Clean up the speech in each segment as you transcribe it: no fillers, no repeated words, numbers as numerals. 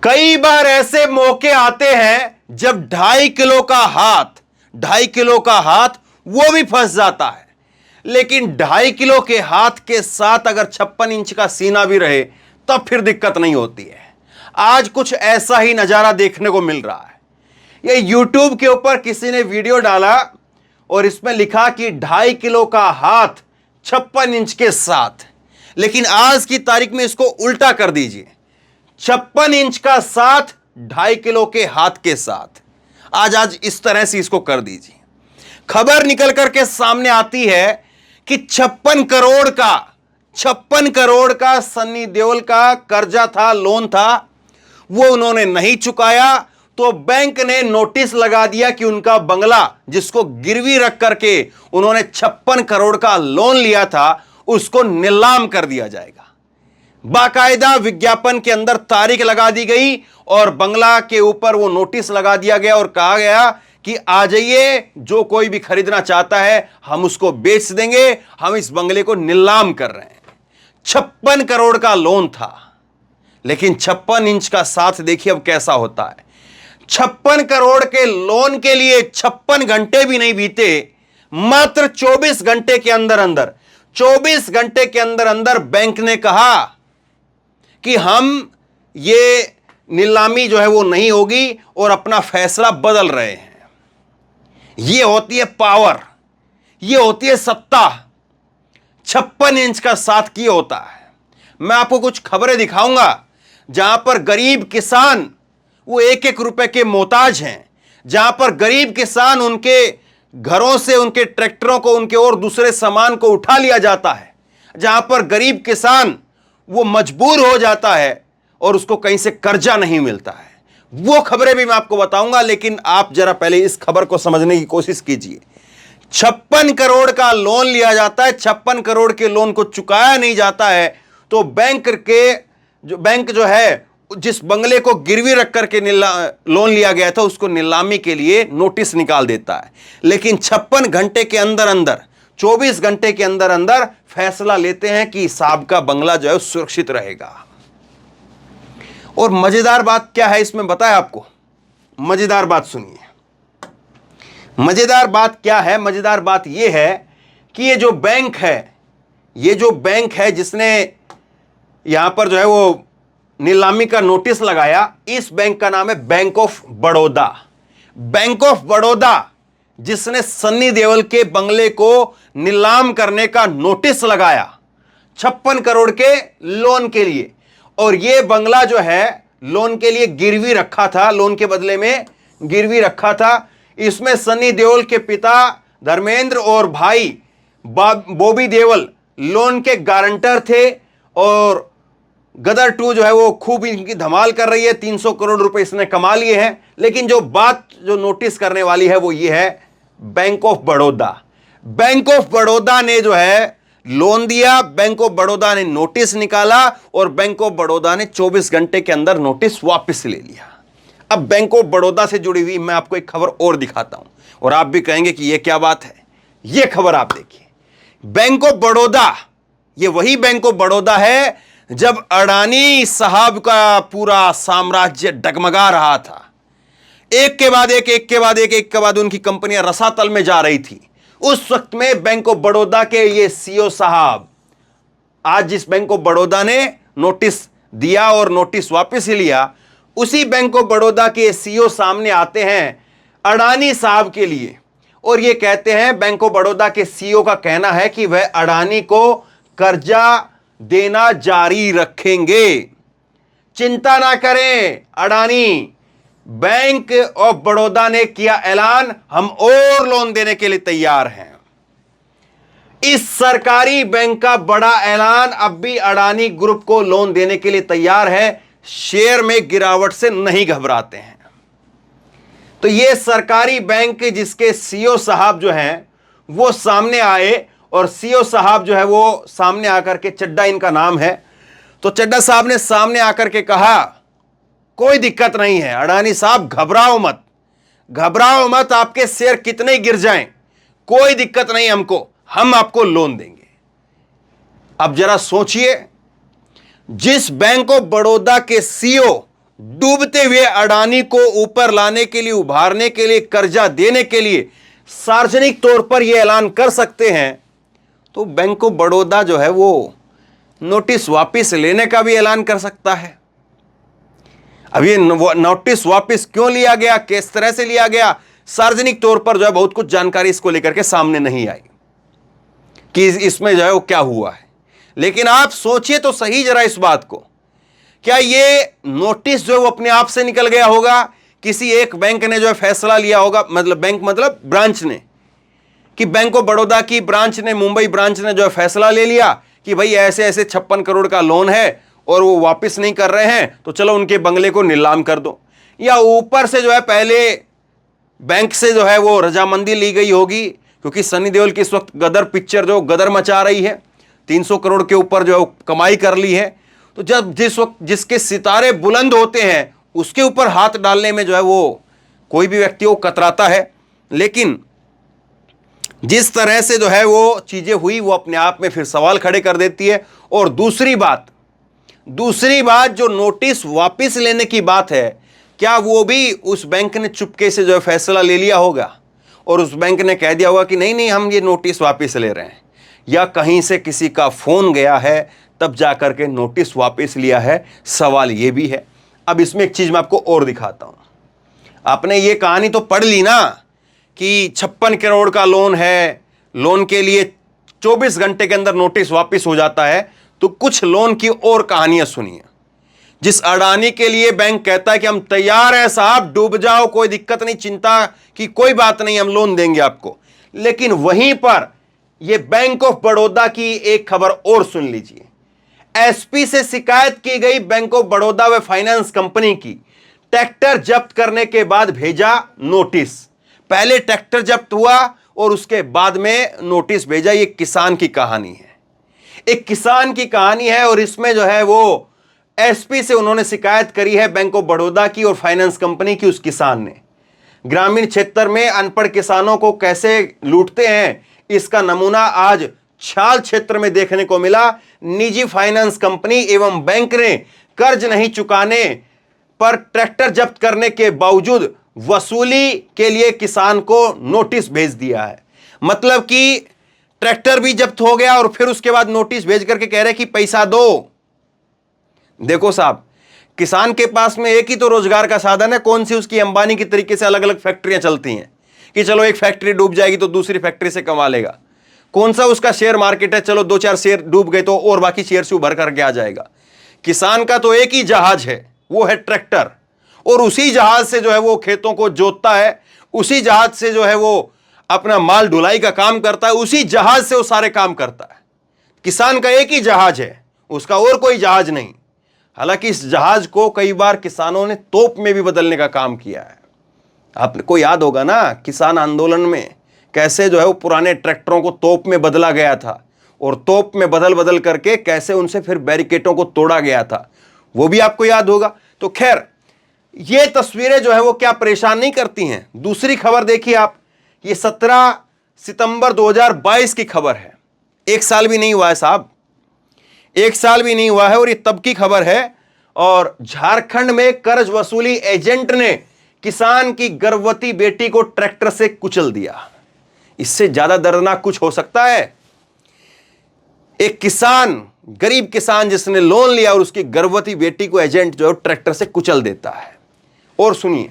कई बार ऐसे मौके आते हैं जब 2.5 किलो का हाथ 2.5 किलो का हाथ वो भी फंस जाता है। लेकिन 2.5 किलो के हाथ के साथ अगर 56 इंच का सीना भी रहे तब फिर दिक्कत नहीं होती है। आज कुछ ऐसा ही नजारा देखने को मिल रहा है। ये YouTube के ऊपर किसी ने वीडियो डाला और इसमें लिखा कि 2.5 किलो का हाथ 56 इंच के साथ। लेकिन आज की तारीख में इसको उल्टा कर दीजिए, 56 इंच का साथ 2.5 किलो के हाथ के साथ। आज इस तरह से इसको कर दीजिए। खबर निकल करके सामने आती है कि 56 करोड़ का सन्नी देओल का कर्जा था, लोन था, वो उन्होंने नहीं चुकाया तो बैंक ने नोटिस लगा दिया कि उनका बंगला जिसको गिरवी रख करके उन्होंने 56 करोड़ का लोन लिया था उसको नीलाम कर दिया जाएगा। बाकायदा विज्ञापन के अंदर तारीख लगा दी गई और बंगला के ऊपर वो नोटिस लगा दिया गया और कहा गया कि आ जाइए, जो कोई भी खरीदना चाहता है हम उसको बेच देंगे, हम इस बंगले को नीलाम कर रहे हैं। 56 करोड़ का लोन था, लेकिन 56 इंच का साथ देखिए अब कैसा होता है। 56 करोड़ के लोन के लिए 56 घंटे भी नहीं बीते, मात्र 24 घंटे के अंदर अंदर 24 घंटे के अंदर अंदर बैंक ने कहा कि हम ये नीलामी जो है वो नहीं होगी और अपना फैसला बदल रहे हैं। ये होती है पावर, ये होती है सत्ता। 56 इंच का साथ किए होता है। मैं आपको कुछ खबरें दिखाऊंगा जहां पर गरीब किसान वो 1-1 रुपए के मोहताज हैं, जहां पर गरीब किसान उनके घरों से उनके ट्रैक्टरों को, उनके और दूसरे सामान को उठा लिया जाता है, जहां पर गरीब किसान वो मजबूर हो जाता है और उसको कहीं से कर्जा नहीं मिलता है। वो खबरें भी मैं आपको बताऊंगा, लेकिन आप जरा पहले इस खबर को समझने की कोशिश कीजिए। 56 करोड़ का लोन लिया जाता है, 56 करोड़ के लोन को चुकाया नहीं जाता है तो बैंक जो है जिस बंगले को गिरवी रख करके लोन लिया गया था उसको नीलामी के लिए नोटिस निकाल देता है। लेकिन 56 घंटे के अंदर अंदर 24 घंटे के अंदर अंदर फैसला लेते हैं कि साहब का बंगला जो है सुरक्षित रहेगा। और मजेदार बात क्या है इसमें बताया आपको, मजेदार बात सुनिए। मजेदार बात क्या है? मजेदार बात यह है कि ये जो बैंक है जिसने यहां पर जो है वो नीलामी का नोटिस लगाया, इस बैंक का नाम है bank of Baroda. Bank of Baroda जिसने सन्नी देओल के बंगले को नीलाम करने का नोटिस लगाया 56 करोड़ के लोन के लिए, और यह बंगला जो है लोन के लिए गिरवी रखा था, लोन के बदले में गिरवी रखा था। इसमें सन्नी देओल के पिता धर्मेंद्र और भाई बॉबी देओल लोन के गारंटर थे और गदर 2 जो है वो खूब इनकी धमाल कर रही है, 300 करोड़ रुपए इसने कमा लिए हैं। लेकिन जो नोटिस करने वाली है वो ये है bank of Baroda. Bank of Baroda ने जो है लोन दिया, बैंक ऑफ बड़ौदा ने नोटिस निकाला और बैंक ऑफ बड़ौदा ने 24 घंटे के अंदर नोटिस वापस ले लिया। अब बैंक ऑफ बड़ौदा से जुड़ी हुई मैं आपको एक खबर और दिखाता हूं और आप भी कहेंगे कि यह क्या बात है। यह खबर आप देखिए। बैंक ऑफ बड़ौदा, यह वही बैंक ऑफ बड़ौदा है जब अडानी साहब का पूरा साम्राज्य डगमगा रहा था। एक के बाद उनकी कंपनियां रसातल में जा रही थी। उस वक्त में बैंक ऑफ बड़ौदा के ये सीईओ साहब, आज जिस बैंक ऑफ बड़ौदा ने नोटिस दिया और नोटिस वापस ही लिया, उसी बैंक ऑफ बड़ौदा के सीईओ सामने आते हैं अडानी साहब के लिए और ये कहते हैं, बैंक ऑफ बड़ौदा के सीईओ का कहना है कि वह अडानी को कर्जा देना जारी रखेंगे। चिंता ना करें अडानी, बैंक ऑफ बड़ौदा ने किया ऐलान, हम और लोन देने के लिए तैयार हैं। इस सरकारी बैंक का बड़ा ऐलान, अब भी अडानी ग्रुप को लोन देने के लिए तैयार है, शेयर में गिरावट से नहीं घबराते हैं। तो यह सरकारी बैंक जिसके सीईओ साहब जो हैं वो सामने आए और सीईओ साहब जो है वो सामने आकर के, चड्डा इनका नाम है, तो चड्डा साहब ने सामने आकर के कहा कोई दिक्कत नहीं है अडानी साहब, घबराओ मत, आपके शेयर कितने गिर जाएं, कोई दिक्कत नहीं हमको, हम आपको लोन देंगे। अब जरा सोचिए, जिस बैंक ऑफ बड़ौदा के सीईओ डूबते हुए अडानी को ऊपर लाने के लिए, उभारने के लिए, कर्जा देने के लिए सार्वजनिक तौर पर यह ऐलान कर सकते हैं, तो बैंक ऑफ बड़ौदा जो है वो नोटिस वापस लेने का भी ऐलान कर सकता है। अब ये नोटिस वापस क्यों लिया गया, किस तरह से लिया गया, सार्वजनिक तौर पर जो है बहुत कुछ जानकारी इसको लेकर के सामने नहीं आई कि इसमें जो है वो क्या हुआ है। लेकिन आप सोचिए तो सही जरा इस बात को, क्या ये नोटिस जो है वो अपने आप से निकल गया होगा, किसी एक बैंक ने जो है फैसला लिया होगा, मतलब बैंक मतलब ब्रांच ने, कि बैंक ऑफ बड़ौदा की ब्रांच ने, मुंबई ब्रांच ने जो है फैसला ले लिया कि भाई ऐसे ऐसे 56 करोड़ का लोन है और वो वापस नहीं कर रहे हैं, तो चलो उनके बंगले को नीलाम कर दो। या ऊपर से जो है पहले बैंक से जो है वो रजामंदी ली गई होगी, क्योंकि सनी देओल की इस वक्त गदर पिक्चर जो गदर मचा रही है, 300 करोड़ के ऊपर जो है कमाई कर ली है, तो जब जिस वक्त जिसके सितारे बुलंद होते हैं उसके ऊपर हाथ डालने में जो है वो कोई भी व्यक्ति वो कतराता है। लेकिन जिस तरह से जो है वो चीजें हुई वो अपने आप में फिर सवाल खड़े कर देती है। और दूसरी बात जो नोटिस वापस लेने की बात है, क्या वो भी उस बैंक ने चुपके से जो है फैसला ले लिया होगा और उस बैंक ने कह दिया होगा कि नहीं नहीं हम ये नोटिस वापस ले रहे हैं, या कहीं से किसी का फोन गया है तब जाकर के नोटिस वापस लिया है, सवाल ये भी है। अब इसमें एक चीज मैं आपको और दिखाता हूं। आपने ये कहानी तो पढ़ ली ना कि 56 करोड़ का लोन है, लोन के लिए 24 घंटे के अंदर नोटिस वापस हो जाता है। तो कुछ लोन की और कहानियां सुनिए, जिस अडानी के लिए बैंक कहता है कि हम तैयार हैं साहब, डूब जाओ कोई दिक्कत नहीं, चिंता की कोई बात नहीं, हम लोन देंगे आपको। लेकिन वहीं पर यह बैंक ऑफ बड़ौदा की एक खबर और सुन लीजिए। एसपी से शिकायत की गई बैंक ऑफ बड़ौदा व फाइनेंस कंपनी की, ट्रैक्टर जब्त करने के बाद भेजा नोटिस। पहले ट्रैक्टर जब्त हुआ और उसके बाद में नोटिस भेजा। ये किसान की कहानी है, एक किसान की कहानी है। और इसमें जो है वो एसपी से उन्होंने शिकायत करी है बैंक ऑफ बड़ौदा की और फाइनेंस कंपनी की। उस किसान ने ग्रामीण क्षेत्र में अनपढ़ किसानों को कैसे लूटते हैं, इसका नमूना आज छाल क्षेत्र में देखने को मिला। निजी फाइनेंस कंपनी एवं बैंक ने कर्ज नहीं चुकाने पर ट्रैक्टर जब्त करने के बावजूद वसूली के लिए किसान को नोटिस भेज दिया है। मतलब कि ट्रैक्टर भी जब्त हो गया और फिर उसके बाद नोटिस भेज करके कह रहे कि पैसा दो। देखो साहब, किसान के पास में एक ही तो रोजगार का साधन है, कौन सी उसकी अंबानी की तरीके से अलग अलग फैक्ट्रियां चलती हैं कि चलो एक फैक्ट्री डूब जाएगी तो दूसरी फैक्ट्री से कमा लेगा। कौन सा उसका शेयर मार्केट है, चलो 2-4 शेयर डूब गए तो और बाकी शेयर से उभर करके आ जाएगा। किसान का तो एक ही जहाज है, वो है ट्रैक्टर, और उसी जहाज से जो है वो खेतों को जोतता है, उसी जहाज से जो है वो अपना माल ढुलाई का काम करता है, उसी जहाज से वो सारे काम करता है। किसान का एक ही जहाज है, उसका और कोई जहाज नहीं। हालांकि इस जहाज को कई बार किसानों ने तोप में भी बदलने का काम किया है। आपको याद होगा ना किसान आंदोलन में कैसे जो है वो पुराने ट्रैक्टरों को तोप में बदला गया था, और तोप में बदल बदल करके कैसे उनसे फिर बैरिकेडों को तोड़ा गया था, वो भी आपको याद होगा। तो खैर, ये तस्वीरें जो है वो क्या परेशान नहीं करती हैं। दूसरी खबर देखिए आप, ये 17 सितंबर 2022 की खबर है। एक साल भी नहीं हुआ है साहब, एक साल भी नहीं हुआ है, और ये तब की खबर है। और झारखंड में कर्ज वसूली एजेंट ने किसान की गर्भवती बेटी को ट्रैक्टर से कुचल दिया। इससे ज्यादा दर्दनाक कुछ हो सकता है? एक किसान, गरीब किसान जिसने लोन लिया और उसकी गर्भवती बेटी को एजेंट जो है ट्रैक्टर से कुचल देता है। और सुनिए,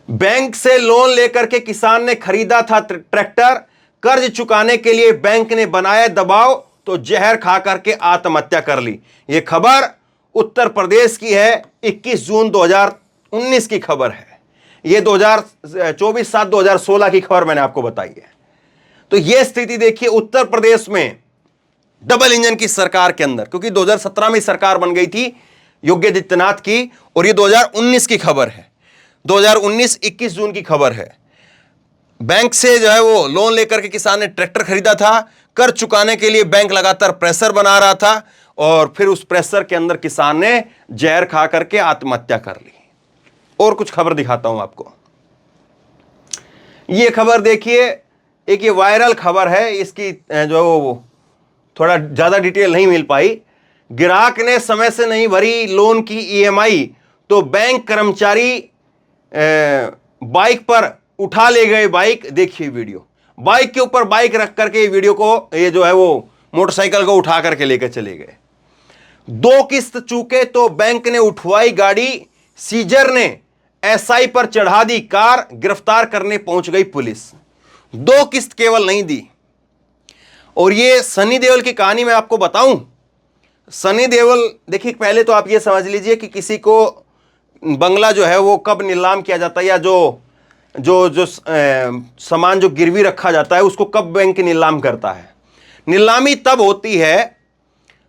बैंक से लोन लेकर के किसान ने खरीदा था ट्रैक्टर, कर्ज चुकाने के लिए बैंक ने बनाया दबाव तो जहर खा करके आत्महत्या कर ली। यह खबर उत्तर प्रदेश की है, 21 जून 2019 की खबर है। यह 24/7/2016 की खबर मैंने आपको बताई है। तो यह स्थिति देखिए उत्तर प्रदेश में डबल इंजन की सरकार के अंदर, क्योंकि 2017 में सरकार बन गई थी योगी आदित्यनाथ की, और ये 2019 की खबर है, 2019 21 जून की खबर है। बैंक से जो है वो लोन लेकर के किसान ने ट्रैक्टर खरीदा था, कर्ज चुकाने के लिए बैंक लगातार प्रेशर बना रहा था, और फिर उस प्रेशर के अंदर किसान ने जहर खा करके आत्महत्या कर ली। और कुछ खबर दिखाता हूं आपको। ये खबर देखिए, एक ये वायरल खबर है, इसकी जो थोड़ा ज्यादा डिटेल नहीं मिल पाई। ग्राहक ने समय से नहीं भरी लोन की ईएमआई तो बैंक कर्मचारी बाइक पर उठा ले गए बाइक। देखिए वीडियो, बाइक के ऊपर बाइक रख करके वीडियो को, ये जो है वो मोटरसाइकिल को उठा करके लेकर चले गए। 2 किस्त चूके तो बैंक ने उठवाई गाड़ी, सीजर ने एसआई पर चढ़ा दी कार, गिरफ्तार करने पहुंच गई पुलिस। 2 किस्त केवल नहीं दी। और ये सनी देओल की कहानी मैं आपको बताऊं, सनी देओल देखिए, पहले तो आप ये समझ लीजिए कि किसी को बंगला जो है वो कब नीलाम किया जाता है, या जो सामान जो गिरवी रखा जाता है उसको कब बैंक नीलाम करता है। नीलामी तब होती है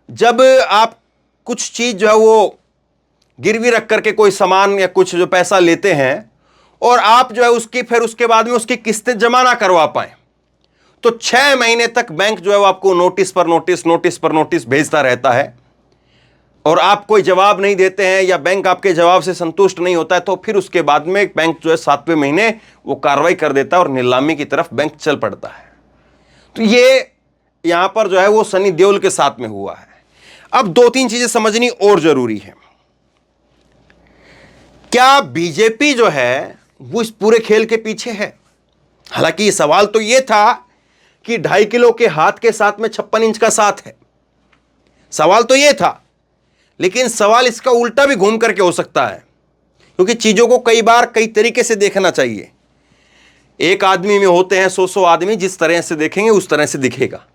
जब आप कुछ चीज जो है वो गिरवी रख करके कोई सामान या कुछ जो पैसा लेते हैं और आप जो है उसकी फिर उसके बाद में उसकी किस्तें जमा ना करवा पाए, तो 6 महीने तक बैंक जो है वो आपको नोटिस पर नोटिस भेजता रहता है और आप कोई जवाब नहीं देते हैं या बैंक आपके जवाब से संतुष्ट नहीं होता है, तो फिर उसके बाद में बैंक जो है 7वें महीने वो कार्रवाई कर देता है और नीलामी की तरफ बैंक चल पड़ता है। तो ये यहां पर जो है वो सनी देओल के साथ में हुआ है। अब 2-3 चीजें समझनी और जरूरी है। क्या बीजेपी जो है वो इस पूरे खेल के पीछे है? हालांकि सवाल तो ये था कि 2.5 किलो के हाथ के साथ में 56 इंच का साथ है, सवाल तो ये था। लेकिन सवाल इसका उल्टा भी घूम करके हो सकता है, क्योंकि चीजों को कई बार कई तरीके से देखना चाहिए। एक आदमी में होते हैं 100 आदमी, जिस तरह से देखेंगे उस तरह से दिखेगा।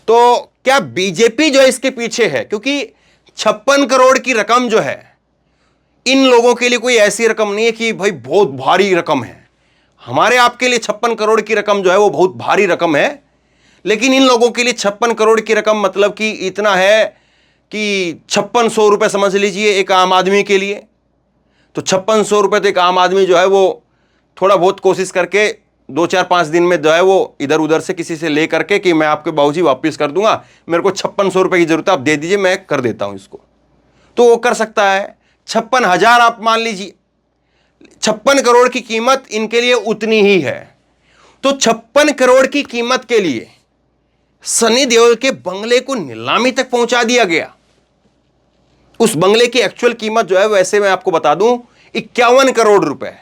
तो क्या बीजेपी जो है इसके पीछे है? क्योंकि 56 करोड़ की रकम जो है इन लोगों के लिए कोई ऐसी रकम नहीं है कि भाई बहुत भारी रकम है। हमारे आपके लिए 56 करोड़ की रकम जो है वो बहुत भारी रकम है, लेकिन इन लोगों के लिए 56 करोड़ की रकम मतलब कि इतना है कि 5600 रुपये समझ लीजिए एक आम आदमी के लिए। तो 5600 रुपये तो एक आम आदमी जो है वो थोड़ा बहुत कोशिश करके 2-4-5 दिन में जो है वो इधर उधर से किसी से ले करके कि मैं आपके बाबूजी वापस कर दूंगा, मेरे को 5600 रुपये की जरूरत है, आप दे दीजिए, मैं कर देता हूं इसको, तो वो कर सकता है। 56,000 आप मान लीजिए, 56 करोड़ की कीमत इनके लिए उतनी ही है। तो 56 करोड़ की कीमत के लिए सनी देओल के बंगले को नीलामी तक पहुंचा दिया गया। उस बंगले की एक्चुअल कीमत जो है वैसे मैं आपको बता दूं 51 करोड़ रुपए।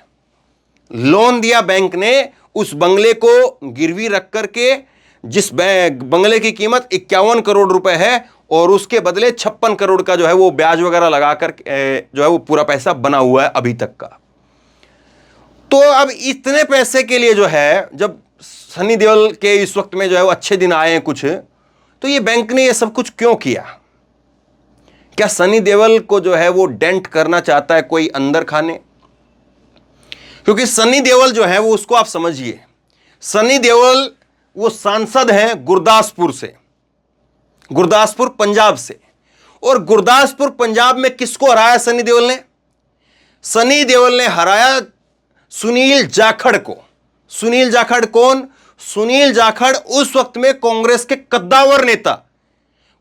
लोन दिया बैंक ने उस बंगले को गिरवी रख करके, जिस बंगले की कीमत 51 करोड़ रुपए है, और उसके बदले 56 करोड़ का जो है वो ब्याज वगैरह लगा कर जो है वो पूरा पैसा बना हुआ है अभी तक का। तो अब इतने पैसे के लिए जो है, जब सनी देओल के इस वक्त में जो है वो अच्छे दिन आए हैं कुछ, तो ये बैंक ने ये सब कुछ क्यों किया? क्या सनी देओल को जो है वो डेंट करना चाहता है कोई अंदर खाने? क्योंकि सनी देओल जो है वो, उसको आप समझिए, सनी देओल वो सांसद हैं गुरदासपुर से, गुरदासपुर पंजाब से। और गुरदासपुर पंजाब में किसको हराया सनी देओल ने? सनी देओल ने हराया सुनील जाखड़ को। सुनील जाखड़ कौन? सुनील जाखड़ उस वक्त में कांग्रेस के कद्दावर नेता,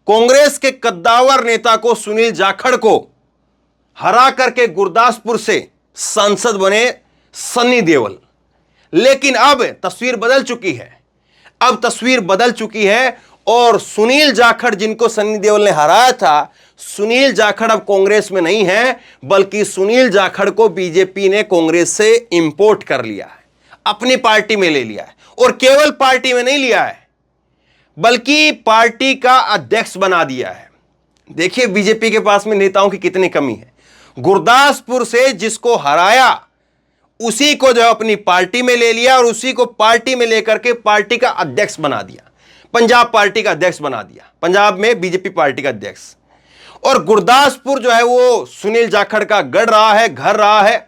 कांग्रेस के कद्दावर नेता को, सुनील जाखड़ को हरा करके गुरदासपुर से सांसद बने सनी देओल। लेकिन अब तस्वीर बदल चुकी है, अब तस्वीर बदल चुकी है, और सुनील जाखड़ जिनको सनी देओल ने हराया था, सुनील जाखड़ अब कांग्रेस में नहीं है, बल्कि सुनील जाखड़ को बीजेपी ने कांग्रेस से इंपोर्ट कर लिया है, अपनी पार्टी में ले लिया है। और केवल पार्टी में नहीं लिया है, बल्कि पार्टी का अध्यक्ष बना दिया है। देखिए बीजेपी के पास में नेताओं की कितनी कमी है। गुरदासपुर से जिसको हराया उसी को जो अपनी पार्टी में ले लिया, और उसी को पार्टी में लेकर के पार्टी का अध्यक्ष बना दिया, पंजाब पार्टी का अध्यक्ष बना दिया, पंजाब में बीजेपी पार्टी का अध्यक्ष। और गुरदासपुर जो है वो सुनील जाखड़ का गढ़ रहा है, घर रहा है।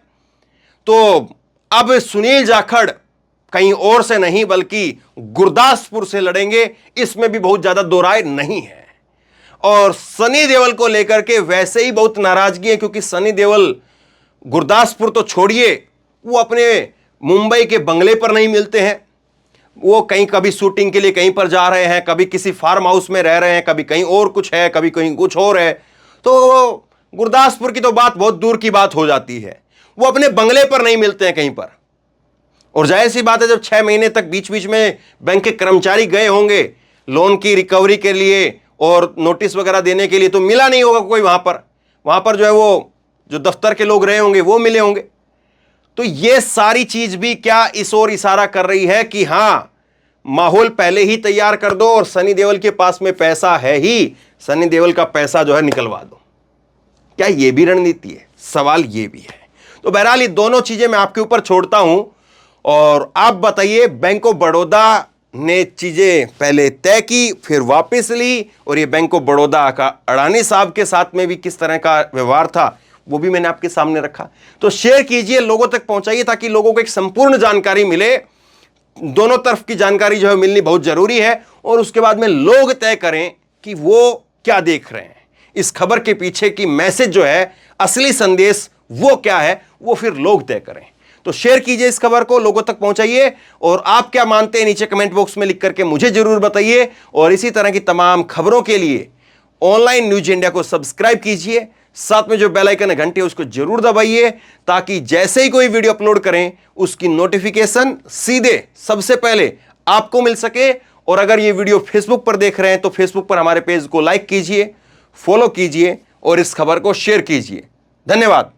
तो अब सुनील जाखड़ कहीं और से नहीं बल्कि गुरदासपुर से लड़ेंगे, इसमें भी बहुत ज्यादा दो राय नहीं है। और सनी देओल को लेकर के वैसे ही बहुत नाराजगी है, क्योंकि सनी देओल गुरदासपुर तो छोड़िए, वो अपने मुंबई के बंगले पर नहीं मिलते हैं। वो कहीं कभी शूटिंग के लिए कहीं पर जा रहे हैं, कभी किसी फार्म हाउस में रह रहे हैं, कभी कहीं और कुछ है, कभी कहीं कुछ और है। तो गुरदासपुर की तो बात बहुत दूर की बात हो जाती है, वो अपने बंगले पर नहीं मिलते हैं कहीं पर। और जाहिर सी बात है, जब 6 महीने तक बीच बीच में बैंक के कर्मचारी गए होंगे लोन की रिकवरी के लिए और नोटिस वगैरह देने के लिए, तो मिला नहीं होगा कोई वहां पर जो है वो जो दफ्तर के लोग रहे होंगे वो मिले होंगे। तो ये सारी चीज भी क्या इस ओर इशारा कर रही है कि हां, माहौल पहले ही तैयार कर दो और सनी देओल के पास में पैसा है ही, सनी देओल का पैसा जो है निकलवा दो। क्या ये भी रणनीति है? सवाल ये भी है। तो बहरहाल ये दोनों चीजें मैं आपके ऊपर छोड़ता हूं और आप बताइए, बैंक ऑफ बड़ौदा ने चीजें पहले तय की, फिर वापस ली, और ये बैंक ऑफ बड़ौदा का अडानी साहब के साथ में भी किस तरह का व्यवहार था वो भी मैंने आपके सामने रखा। तो शेयर कीजिए, लोगों तक पहुंचाइए ताकि लोगों को एक संपूर्ण जानकारी मिले। दोनों तरफ की जानकारी जो है मिलनी बहुत जरूरी है, और उसके बाद में लोग तय करें कि वो क्या देख रहे हैं, इस खबर के पीछे की मैसेज जो है, असली संदेश वो क्या है, वो फिर लोग तय करें। तो शेयर कीजिए इस खबर को, लोगों तक पहुंचाइए, और आप क्या मानते हैं नीचे कमेंट बॉक्स में लिख करके मुझे जरूर बताइए। और इसी तरह की तमाम खबरों के लिए ऑनलाइन न्यूज इंडिया को सब्सक्राइब कीजिए, साथ में जो बेल आइकन है घंटे उसको जरूर दबाइए, ताकि जैसे ही कोई वीडियो अपलोड करें उसकी नोटिफिकेशन सीधे सबसे पहले आपको मिल सके। और अगर ये वीडियो फेसबुक पर देख रहे हैं तो फेसबुक पर हमारे पेज को लाइक कीजिए, फॉलो कीजिए और इस खबर को शेयर कीजिए। धन्यवाद।